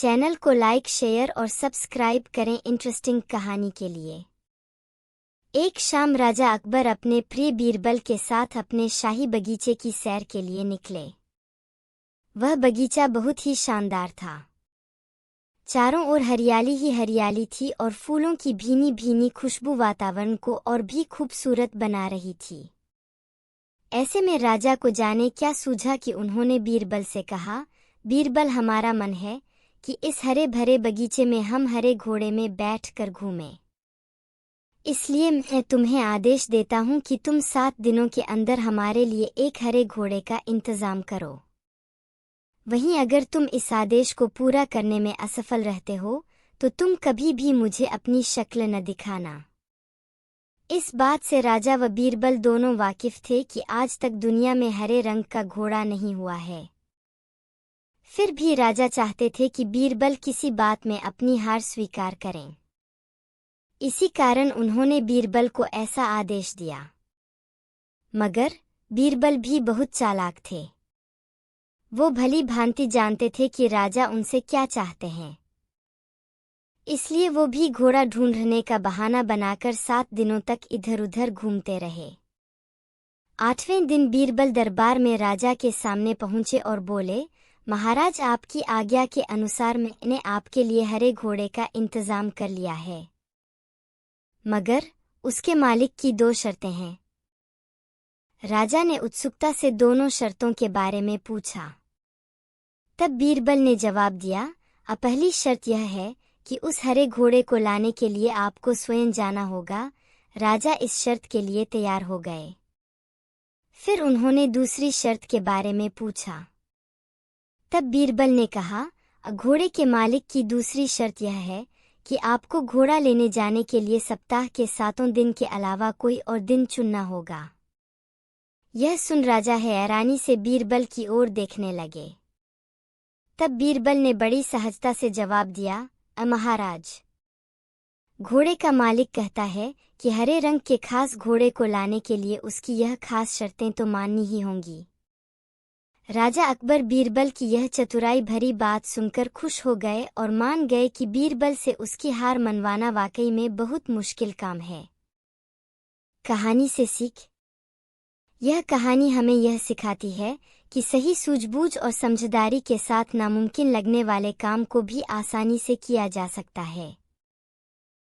Channel को like, share और subscribe करें इंटरेस्टिंग कहानी के लिए। एक शाम राजा अकबर अपने प्रिय बीरबल के साथ अपने शाही बगीचे की सैर के लिए निकले। वह बगीचा बहुत ही शानदार था। चारों ओर हरियाली ही हरियाली थी और फूलों की भीनी भीनी खुशबू वातावरण को और भी खूबसूरत बना रही थी। ऐसे में राजा को जाने क्या सूझा कि उन्होंने बीरबल से कहा, बीरबल, हमारा मन है कि इस हरे भरे बगीचे में हम हरे घोड़े में बैठकर घूमें। इसलिए मैं तुम्हें आदेश देता हूँ कि तुम 7 दिनों के अंदर हमारे लिए एक हरे घोड़े का इंतजाम करो। वहीं अगर तुम इस आदेश को पूरा करने में असफल रहते हो तो तुम कभी भी मुझे अपनी शक्ल न दिखाना। इस बात से राजा व बीरबल दोनों वाकिफ थे कि आज तक दुनिया में हरे रंग का घोड़ा नहीं हुआ है। फिर भी राजा चाहते थे कि बीरबल किसी बात में अपनी हार स्वीकार करें। इसी कारण उन्होंने बीरबल को ऐसा आदेश दिया। मगर बीरबल भी बहुत चालाक थे। वो भली भांति जानते थे कि राजा उनसे क्या चाहते हैं। इसलिए वो भी घोड़ा ढूंढने का बहाना बनाकर 7 दिनों तक इधर-उधर घूमते रहे। 8वें दिन बीरबल दरबार में राजा के सामने पहुंचे और बोले, महाराज, आपकी आज्ञा के अनुसार मैंने आपके लिए हरे घोड़े का इंतजाम कर लिया है। मगर उसके मालिक की 2 शर्तें हैं। राजा ने उत्सुकता से दोनों शर्तों के बारे में पूछा। तब बीरबल ने जवाब दिया, पहली शर्त यह है कि उस हरे घोड़े को लाने के लिए आपको स्वयं जाना होगा। राजा इस शर्त के लिए तैयार हो गए। फिर उन्होंने दूसरी शर्त के बारे में पूछा। तब बीरबल ने कहा, घोड़े के मालिक की दूसरी शर्त यह है कि आपको घोड़ा लेने जाने के लिए सप्ताह के 7 दिन के अलावा कोई और दिन चुनना होगा। यह सुन राजा हैरानी से बीरबल की ओर देखने लगे। तब बीरबल ने बड़ी सहजता से जवाब दिया, महाराज, घोड़े का मालिक कहता है कि हरे रंग के खास घोड़े को लाने के लिए उसकी यह खास शर्तें तो माननी ही होंगी। राजा अकबर बीरबल की यह चतुराई भरी बात सुनकर खुश हो गए और मान गए कि बीरबल से उसकी हार मनवाना वाकई में बहुत मुश्किल काम है। कहानी से सीख। यह कहानी हमें यह सिखाती है कि सही सूझबूझ और समझदारी के साथ नामुमकिन लगने वाले काम को भी आसानी से किया जा सकता है।